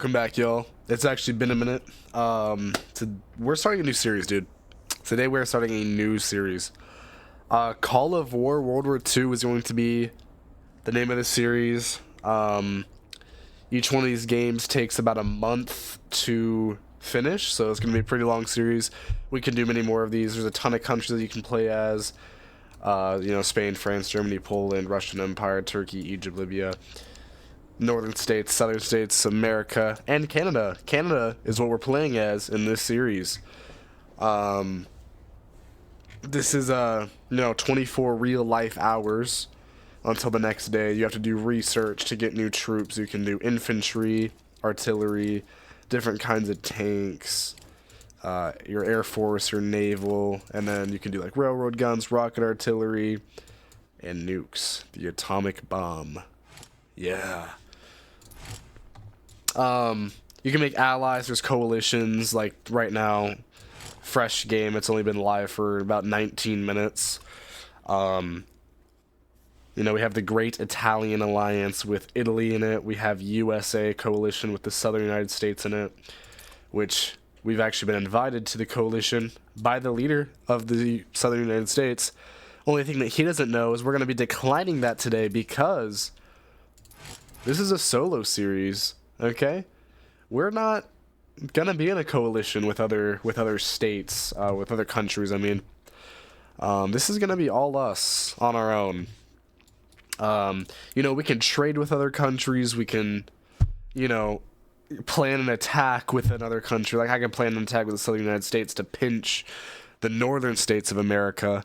Welcome back, y'all. It's actually been a minute. We're starting a new series, dude. Today we're starting a new series. Call of War World War II is going to be the name of the series. Each one of these games takes about a month to finish, so it's going to be a pretty long series. We can do many more of these. There's a ton of countries that you can play as. Spain, France, Germany, Poland, Russian Empire, Turkey, Egypt, Libya, Northern states, Southern states, America, and Canada. Canada is what we're playing as in this series. This is 24 real life hours until the next day. You have to do research to get new troops. You can do infantry, artillery, different kinds of tanks, your air force, your naval, and then you can do like railroad guns, rocket artillery, and nukes. The atomic bomb. Yeah. You can make allies. There's coalitions. Like right now, fresh game. It's only been live for about 19 minutes. We have the Great Italian Alliance with Italy in it. We have USA coalition with the Southern United States in it, which we've actually been invited to the coalition by the leader of the Southern United States. Only thing that he doesn't know is we're going to be declining that today because this is a solo series. Okay, we're not gonna be in a coalition with other states, with other countries. I mean, this is gonna be all us on our own. We can trade with other countries. We can, plan an attack with another country. Like I can plan an attack with the Southern United States to pinch the northern states of America.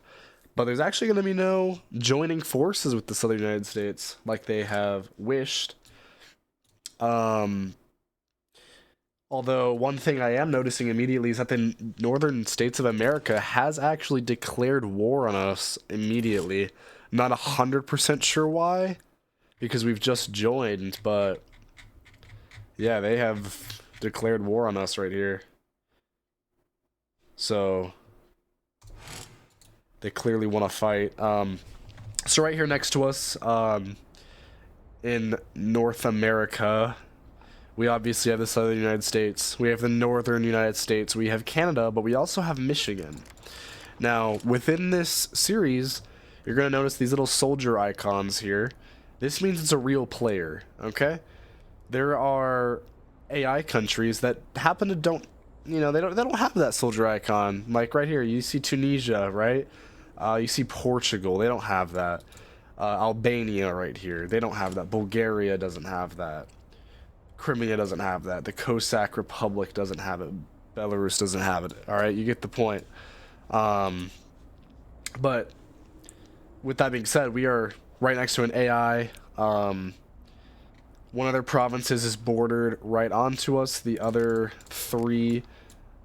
But there's actually gonna be no joining forces with the Southern United States like they have wished. Although one thing I am noticing immediately is that the northern states of America has actually declared war on us immediately. Not 100% sure why, because we've just joined, but yeah, they have declared war on us right here. So they clearly want to fight. So right here next to us, in North America, we obviously have the Southern United States. We have the Northern United States. We have Canada, but we also have Michigan. Now, within this series, you're going to notice these little soldier icons here. This means it's a real player, okay? There are AI countries that happen to they don't have that soldier icon. Like right here, you see Tunisia, right? You see Portugal. They don't have that. Albania right here. They don't have that. Bulgaria doesn't have that. Crimea doesn't have that. The Cossack Republic doesn't have it. Belarus doesn't have it. All right, you get the point. But with that being said, we are right next to an AI. One of their provinces is bordered right onto us. The other three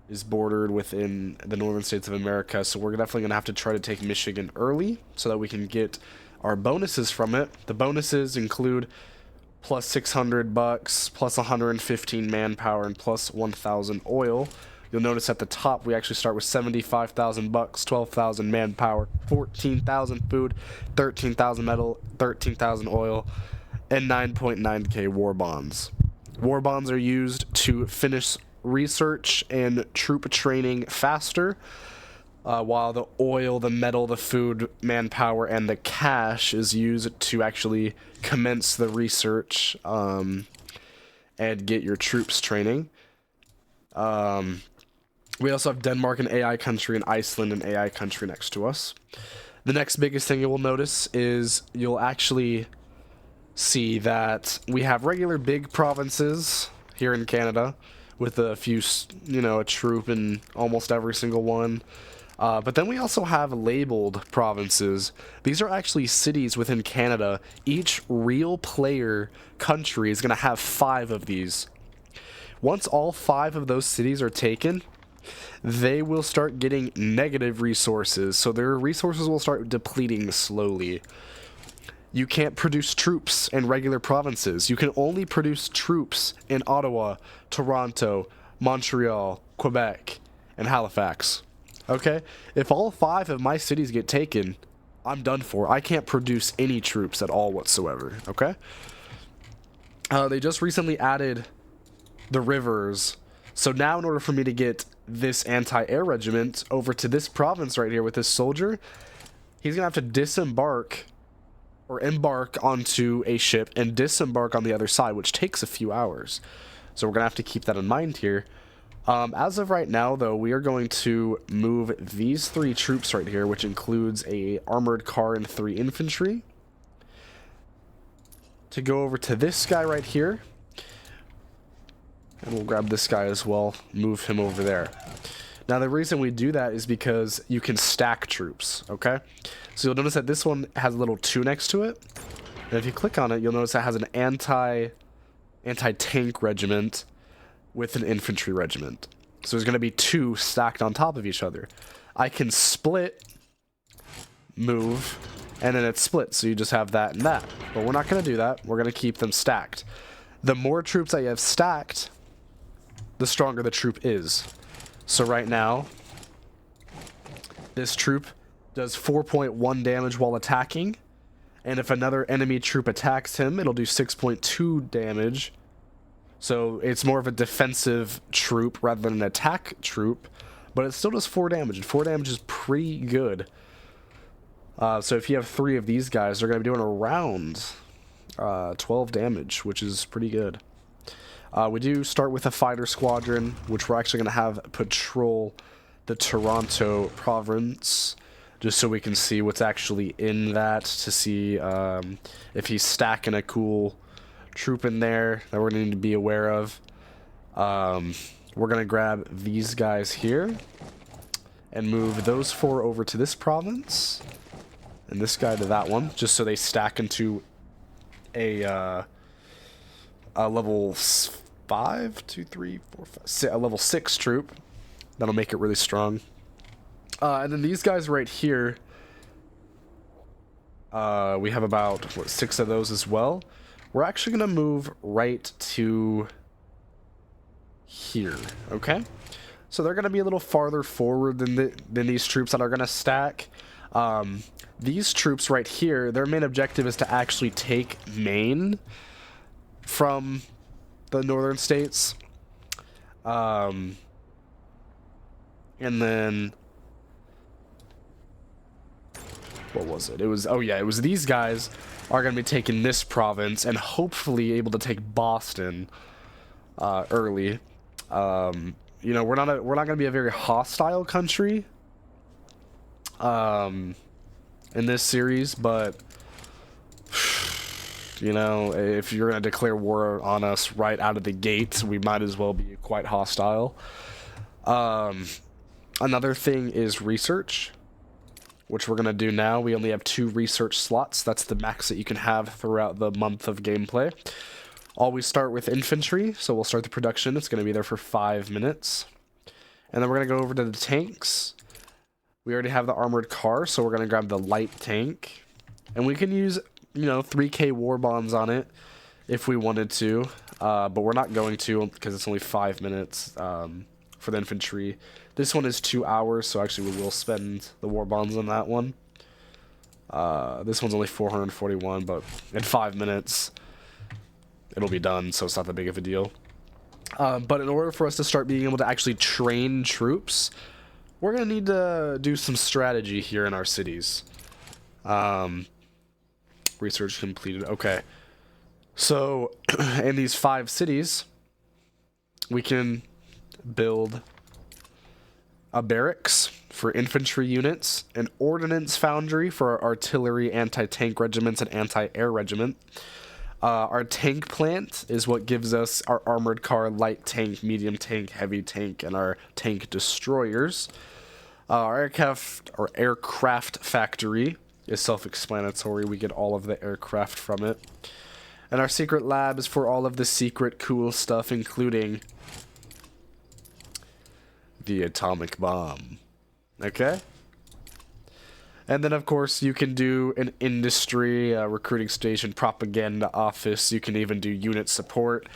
is bordered within the northern states of America. So we're definitely going to have to try to take Michigan early so that we can get our bonuses from it. The bonuses include plus $600, plus 115 manpower, and plus 1,000 oil. You'll notice at the top we actually start with 75,000 bucks, 12,000 manpower, 14,000 food, 13,000 metal, 13,000 oil, and 9.9k war bonds. War bonds are used to finish research and troop training faster, while the oil, the metal, the food, manpower, and the cash is used to actually commence the research and get your troops training. We also have Denmark, an AI country, and Iceland, an AI country next to us. The next biggest thing you will notice is you'll actually see that we have regular big provinces here in Canada with a few, a troop in almost every single one. But then we also have labeled provinces. These are actually cities within Canada. Each real player country is going to have 5 of these. Once all 5 of those cities are taken, they will start getting negative resources. So their resources will start depleting slowly. You can't produce troops in regular provinces. You can only produce troops in Ottawa, Toronto, Montreal, Quebec, and Halifax. Okay? If all 5 of my cities get taken, I'm done for. I can't produce any troops at all whatsoever. Okay? They just recently added the rivers. So now in order for me to get this anti-air regiment over to this province right here with this soldier, he's gonna have to disembark or embark onto a ship and disembark on the other side, which takes a few hours. So we're gonna have to keep that in mind here. As of right now, though, we are going to move these 3 troops right here, which includes a armored car and 3 infantry, to go over to this guy right here. And we'll grab this guy as well, move him over there. Now, the reason we do that is because you can stack troops, okay? So you'll notice that this one has a little 2 next to it. And if you click on it, you'll notice that has an anti-tank regiment with an infantry regiment. So there's going to be 2 stacked on top of each other. I can split, move, and then it's split. So you just have that and that. But we're not going to do that. We're going to keep them stacked. The more troops that you have stacked, the stronger the troop is. So right now, this troop does 4.1 damage while attacking. And if another enemy troop attacks him, it'll do 6.2 damage. So it's more of a defensive troop rather than an attack troop. But it still does 4 damage. And 4 damage is pretty good. So if you have 3 of these guys, they're going to be doing around 12 damage, which is pretty good. We do start with a fighter squadron, which we're actually going to have patrol the Toronto province, just so we can see what's actually in that, to see if he's stacking a cool troop in there that we're going to need to be aware of. We're going to grab these guys here and move those 4 over to this province, and this guy to that one, just so they stack into a level 5, 2, 3, 4, 5, a level 6 troop. That'll make it really strong. And then these guys right here, we have about 6 of those as well. We're actually gonna move right to here. Okay, so they're gonna be a little farther forward than these troops that are gonna stack. These troops right here, their main objective is to actually take Maine from the northern states. And then what was it? It was, oh yeah, it was these guys are going to be taking this province and hopefully able to take Boston early. You know, we're not going to be a very hostile country in this series, but you know, if you're going to declare war on us right out of the gate, we might as well be quite hostile. Another thing is research, which we're going to do now. We only have 2 research slots. That's the max that you can have throughout the month of gameplay. Always start with infantry, so we'll start the production. It's going to be there for 5 minutes. And then we're going to go over to the tanks. We already have the armored car, so we're going to grab the light tank. And we can use, you know, 3k war bonds on it if we wanted to. But we're not going to because it's only 5 minutes for the infantry. This one is 2 hours, so actually we will spend the war bonds on that one. This one's only 441, but in 5 minutes it'll be done, so it's not that big of a deal. But in order for us to start being able to actually train troops, we're going to need to do some strategy here in our cities. Research completed. Okay. So, in these 5 cities, we can build a barracks for infantry units, an ordnance foundry for our artillery, anti-tank regiments, and anti-air regiment. Our tank plant is what gives us our armored car, light tank, medium tank, heavy tank, and our tank destroyers. Our aircraft factory is self-explanatory. We get all of the aircraft from it. And our secret lab is for all of the secret cool stuff, including the atomic bomb. Okay? And then, of course, you can do an industry, recruiting station, propaganda office. You can even do unit support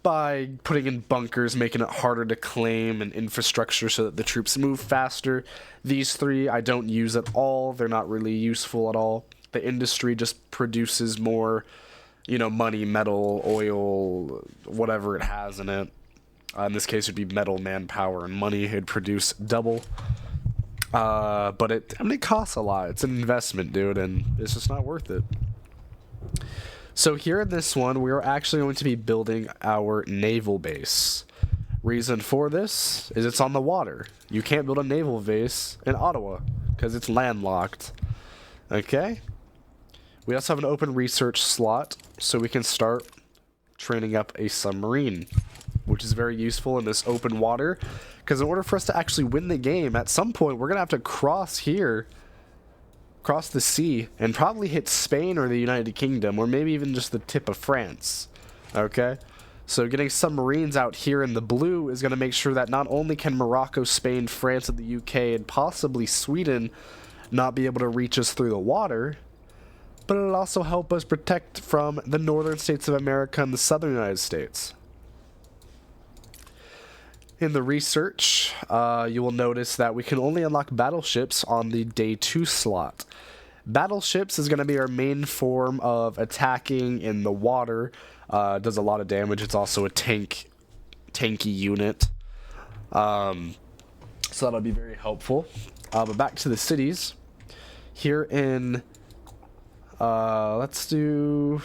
by putting in bunkers, making it harder to claim, and infrastructure so that the troops move faster. These 3 I don't use at all. They're not really useful at all. The industry just produces more, you know, money, metal, oil, whatever it has in it. In this case, it would be metal, manpower, and money. It'd produce double. But it costs a lot. It's an investment, dude, and it's just not worth it. So here in this one, we're actually going to be building our naval base. Reason for this is it's on the water. You can't build a naval base in Ottawa because it's landlocked. Okay? We also have an open research slot, so we can start training up a submarine, which is very useful in this open water, because in order for us to actually win the game, at some point, we're going to have to cross here, cross the sea, and probably hit Spain or the United Kingdom, or maybe even just the tip of France. Okay? So getting submarines out here in the blue is going to make sure that not only can Morocco, Spain, France, and the UK, and possibly Sweden not be able to reach us through the water, but it'll also help us protect from the northern states of America and the southern United States. In the research, you will notice that we can only unlock battleships on the day 2 slot. Battleships is going to be our main form of attacking in the water. Does a lot of damage. It's also a tanky unit. So that'll be very helpful. But back to the cities. Here in let's do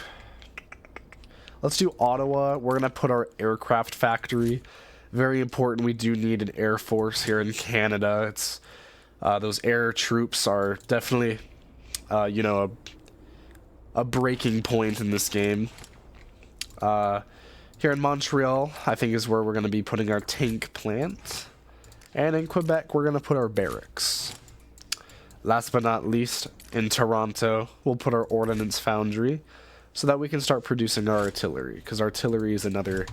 Ottawa. We're gonna put our aircraft factory. Very important. We do need an air force here in Canada. It's those air troops are definitely you know, a breaking point in this game. Here in Montreal, I think is where we're gonna be putting our tank plant, and in Quebec we're gonna put our barracks. Last but not least, in Toronto, we'll put our ordnance foundry so that we can start producing our artillery, because artillery is another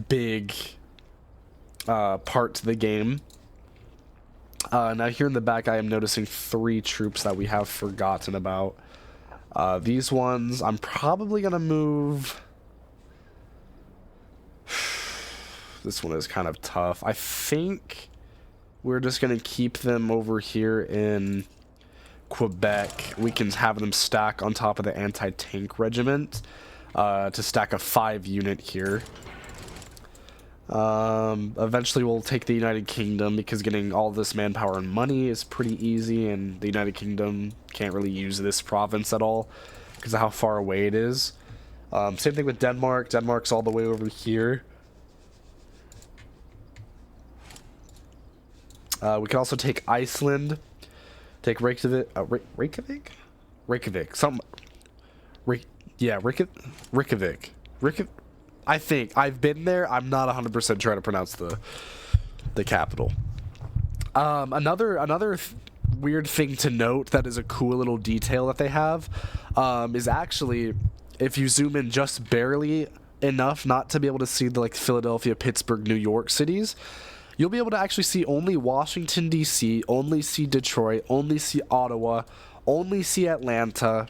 big part to the game. Now here in the back, I am noticing 3 troops that we have forgotten about. These ones, I'm probably going to move... This one is kind of tough. I think we're just going to keep them over here in Quebec. We can have them stack on top of the anti-tank regiment to stack a 5 unit here. Eventually we'll take the United Kingdom, because getting all this manpower and money is pretty easy, and the United Kingdom can't really use this province at all because of how far away it is. Same thing with Denmark. Denmark's all the way over here. We can also take Iceland, take Reykjavik, Reykjavik, Reykjavik. I think I've been there. I'm not 100% trying to pronounce the capital. Another weird thing to note that is a cool little detail that they have is actually, if you zoom in just barely enough not to be able to see the Philadelphia, Pittsburgh, New York cities, you'll be able to actually see only Washington, D.C., only see Detroit, only see Ottawa, only see Atlanta,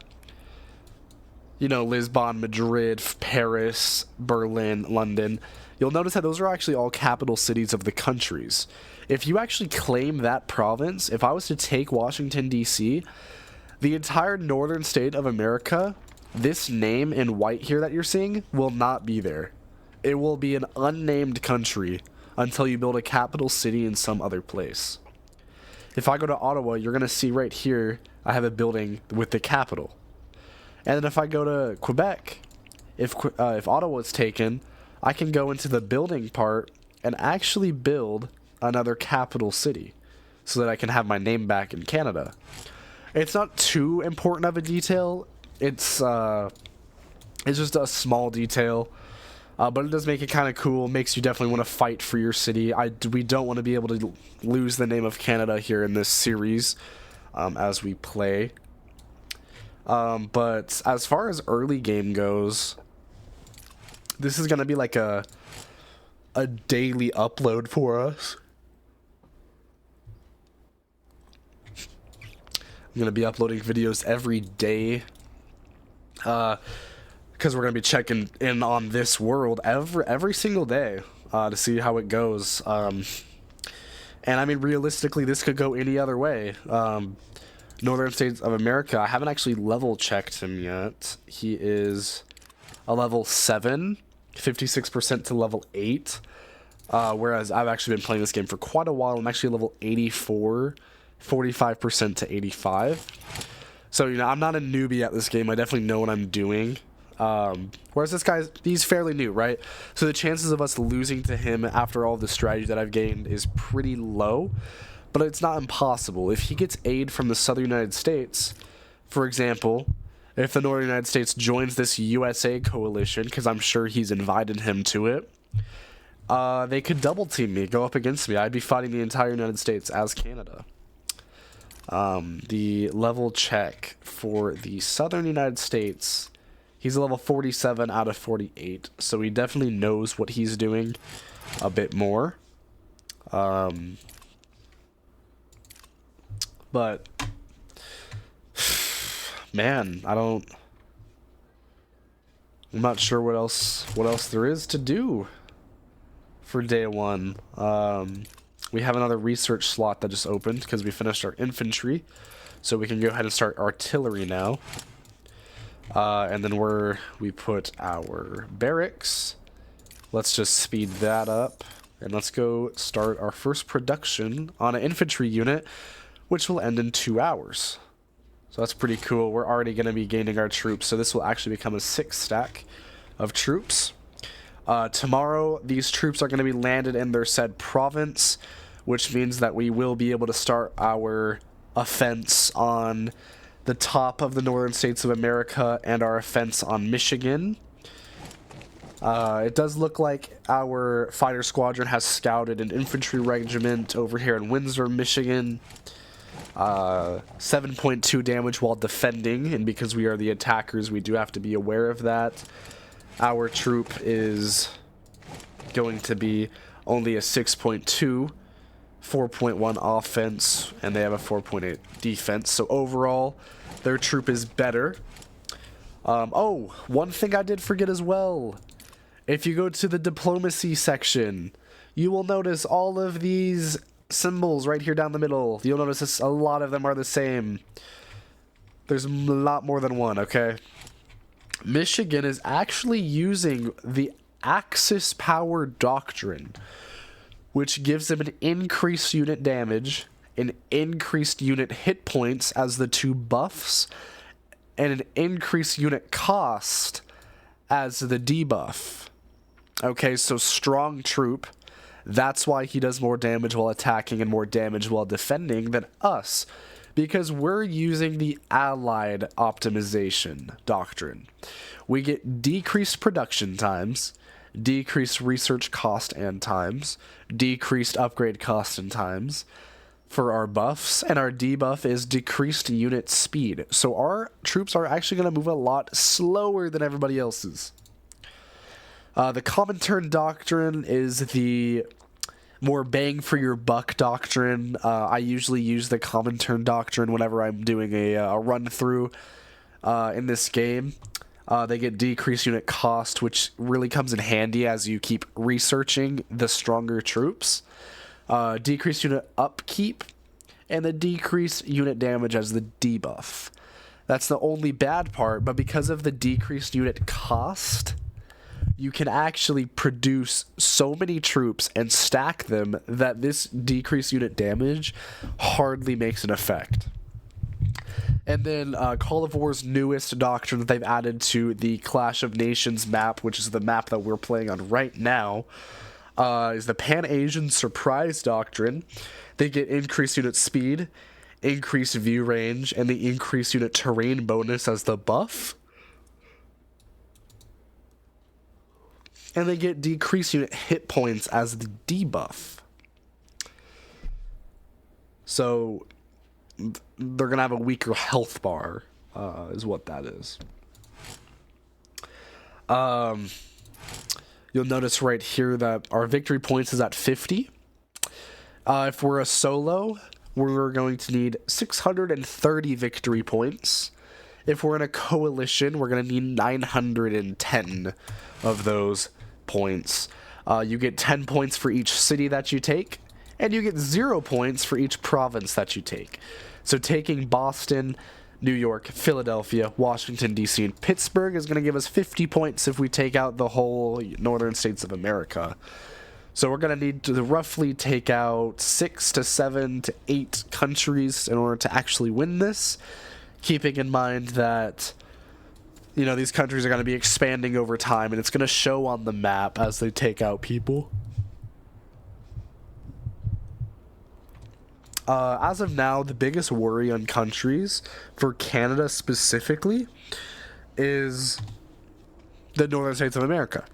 you know, Lisbon, Madrid, Paris, Berlin, London. You'll notice that those are actually all capital cities of the countries. If you actually claim that province, if I was to take Washington, D.C., the entire northern state of America, this name in white here that you're seeing, will not be there. It will be an unnamed country until you build a capital city in some other place. If I go to Ottawa, you're going to see right here, I have a building with the capital. And then if I go to Quebec, if Ottawa is taken, I can go into the building part and actually build another capital city so that I can have my name back in Canada. It's not too important of a detail. It's just a small detail. But it does make it kind of cool. Makes you definitely want to fight for your city. We don't want to be able to lose the name of Canada here in this series as we play. But as far as early game goes, this is going to be like a daily upload for us. I'm going to be uploading videos every day. Because we're going to be checking in on this world every single day to see how it goes. And I mean, realistically, this could go any other way. Northern States of America, I haven't actually level checked him yet. He is a level 7, 56% to level 8. Whereas I've actually been playing this game for quite a while. I'm actually level 84, 45% to 85. So, you know, I'm not a newbie at this game. I definitely know what I'm doing. Whereas this guy, he's fairly new, right? So the chances of us losing to him after all the strategy that I've gained is pretty low. But it's not impossible. If he gets aid from the southern United States, for example, if the northern United States joins this USA coalition, because I'm sure he's invited him to it, they could double team me, go up against me. I'd be fighting the entire United States as Canada. The level check for the southern United States, he's a level 47 out of 48, so he definitely knows what he's doing a bit more. But man, I'm not sure what else there is to do for day one. We have another research slot that just opened because we finished our infantry, so we can go ahead and start artillery now. And then we put our barracks. Let's just speed that up, and let's go start our first production on an infantry unit, which will end in 2 hours. So that's pretty cool. We're already going to be gaining our troops, so this will actually become a 6 stack of troops. Tomorrow, these troops are going to be landed in their said province, which means that we will be able to start our offense on the top of the northern states of America and our offense on Michigan. It does look like our fighter squadron has scouted an infantry regiment over here in Windsor, Michigan. 7.2 damage while defending, and because we are the attackers, we do have to be aware of that. Our troop is going to be only a 6.2, 4.1 offense, and they have a 4.8 defense. So overall, their troop is better. Oh, one thing I did forget as well. If you go to the diplomacy section, you will notice all of these symbols right here down the middle. You'll notice this, a lot of them are the same. There's a lot more than one, okay? Michigan is actually using the Axis Power Doctrine, which gives them an increased unit damage, an increased unit hit points as the 2 buffs, and an increased unit cost as the debuff. Okay, so strong troop. That's why he does more damage while attacking and more damage while defending than us, because we're using the Allied Optimization Doctrine. We get decreased production times, decreased research cost and times, decreased upgrade cost and times for our buffs, and our debuff is decreased unit speed. So our troops are actually going to move a lot slower than everybody else's. The Comintern Doctrine is the more bang for your buck doctrine. I usually use the Comintern Doctrine whenever I'm doing a run through in this game. They get decreased unit cost, which really comes in handy as you keep researching the stronger troops. Decreased unit upkeep, and the decreased unit damage as the debuff. That's the only bad part, but because of the decreased unit cost, you can actually produce so many troops and stack them that this decreased unit damage hardly makes an effect. And then Call of War's newest doctrine that they've added to the Clash of Nations map, which is the map that we're playing on right now, is the Pan-Asian Surprise Doctrine. They get increased unit speed, increased view range, and the increased unit terrain bonus as the buff. And they get decreased unit hit points as the debuff. So they're going to have a weaker health bar, is what that is. You'll notice right here that our victory points is at 50. If we're a solo, we're going to need 630 victory points. If we're in a coalition, we're going to need 910 of those points. You get 10 points for each city that you take, and you get 0 points for each province that you take. So taking Boston, New York, Philadelphia, Washington, D.C., and Pittsburgh is going to give us 50 points if we take out the whole northern states of America. So we're going to need to roughly take out 6 to 7 to 8 countries in order to actually win this, keeping in mind that, you know, these countries are going to be expanding over time, and it's going to show on the map as they take out people. As of now, the biggest worry on countries, for Canada specifically, is the northern states of America.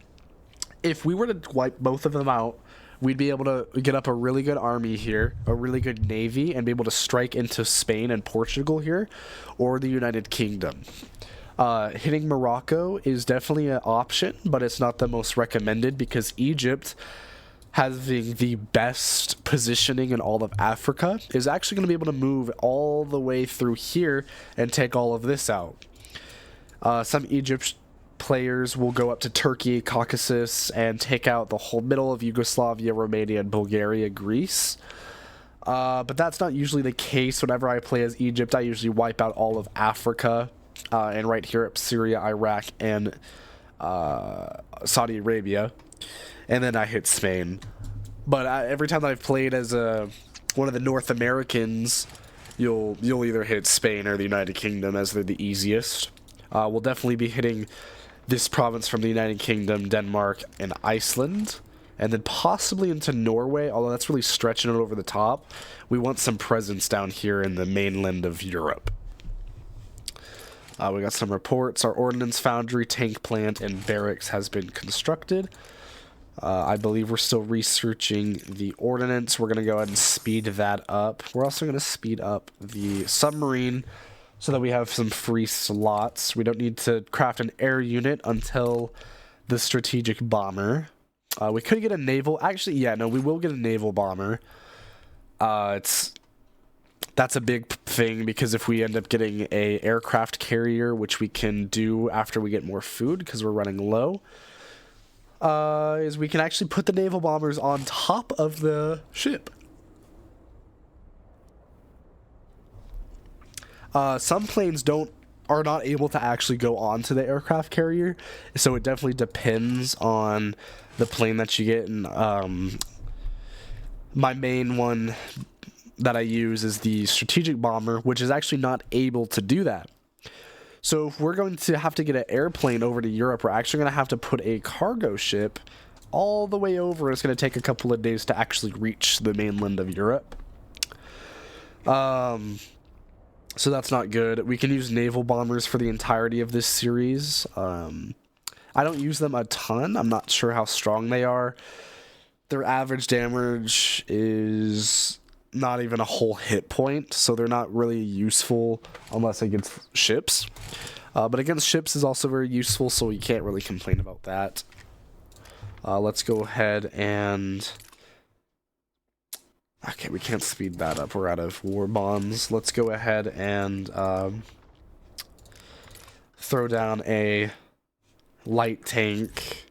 If we were to wipe both of them out, we'd be able to get up a really good army here, a really good navy, and be able to strike into Spain and Portugal here, or the United Kingdom. Hitting Morocco is definitely an option, but it's not the most recommended because Egypt, having the best positioning in all of Africa, is actually going to be able to move all the way through here and take all of this out. Some Egypt players will go up to Turkey, Caucasus, and take out the whole middle of Yugoslavia, Romania, and Bulgaria, Greece. But that's not usually the case. Whenever I play as Egypt, I usually wipe out all of Africa, and right here up Syria, Iraq, and Saudi Arabia. And then I hit Spain. But every time that I've played as one of the North Americans, you'll either hit Spain or the United Kingdom, as they're the easiest. We'll definitely be hitting this province from the United Kingdom, Denmark, and Iceland. And then possibly into Norway, although that's really stretching it over the top. We want some presence down here in the mainland of Europe. We got some reports. Our ordnance foundry, tank plant, and barracks has been constructed. I believe we're still researching the ordnance. We're going to go ahead and speed that up. We're also going to speed up the submarine so that we have some free slots. We don't need to craft an air unit until the strategic bomber. We could get a naval... Actually, yeah, no, we will get a naval bomber. That's a big thing, because if we end up getting a aircraft carrier, which we can do after we get more food because we're running low, is we can actually put the naval bombers on top of the ship. Some planes are not able to actually go onto the aircraft carrier, so it definitely depends on the plane that you get. And my main one that I use is the strategic bomber, which is actually not able to do that. So if we're going to have to get an airplane over to Europe, we're actually going to have to put a cargo ship all the way over. It's going to take a couple of days to actually reach the mainland of Europe. So that's not good. We can use naval bombers for the entirety of this series. I don't use them a ton. I'm not sure how strong they are. Their average damage is not even a whole hit point, so they're not really useful unless against ships. But against ships is also very useful, so we can't really complain about that. Let's go ahead and... Okay, we can't speed that up. We're out of war bonds. Let's go ahead and throw down a light tank.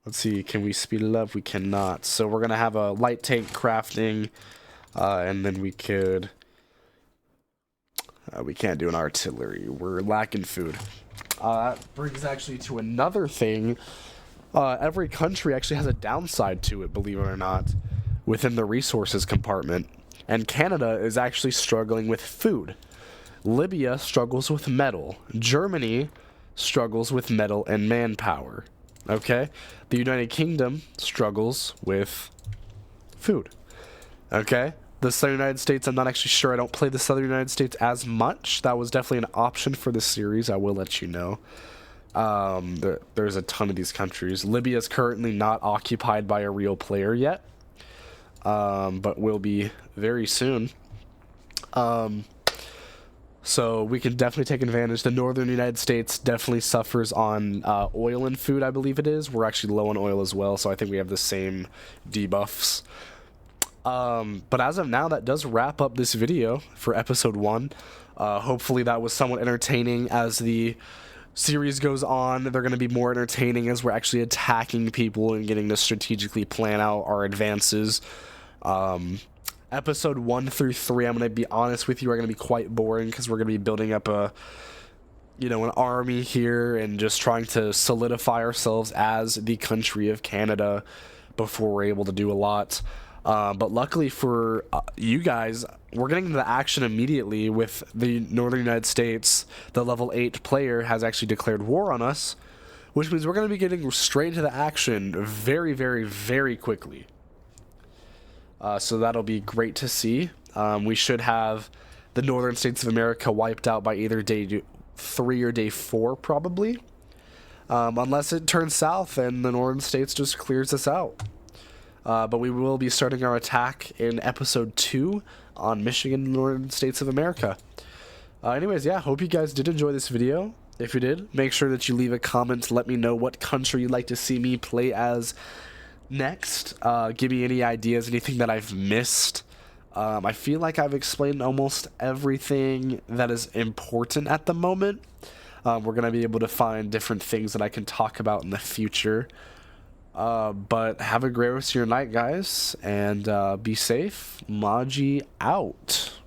Let's see, can we speed it up? We cannot. So we're going to have a light tank crafting, and then we could... we can't do an artillery. We're lacking food. That brings actually to another thing. Every country actually has a downside to it, believe it or not, within the resources compartment. And Canada is actually struggling with food. Libya struggles with metal. Germany struggles with metal and manpower. Okay? The United Kingdom struggles with food. Okay? The Southern United States, I'm not actually sure. I don't play the Southern United States as much. That was definitely an option for this series. I will let you know. There's a ton of these countries. Libya is currently not occupied by a real player yet. But will be very soon. So we can definitely take advantage. The northern United States definitely suffers on oil and food, I believe it is. We're actually low on oil as well, so I think we have the same debuffs. But as of now, that does wrap up this video for episode 1. Hopefully that was somewhat entertaining. As the series goes on, they're going to be more entertaining as we're actually attacking people and getting to strategically plan out our advances. Episode 1 through 3, I'm going to be honest with you, are going to be quite boring because we're going to be building up an army here and just trying to solidify ourselves as the country of Canada. before we're able to do a lot. But luckily for you guys, we're getting into the action immediately with the Northern United States. The level 8 player has actually declared war on us, which means we're going to be getting straight into the action very, very, very quickly. So that'll be great to see. We should have the Northern States of America wiped out by either day 3 or day 4, probably. Unless it turns south and the Northern States just clears us out. But we will be starting our attack in episode 2 on Michigan and Northern States of America. Anyways, yeah, hope you guys did enjoy this video. If you did, make sure that you leave a comment to let me know what country you'd like to see me play as next. Give me any ideas, anything that I've missed. I feel like I've explained almost everything that is important at the moment. We're going to be able to find different things that I can talk about in the future. But have a great rest of your night, guys, and be safe. Maji out.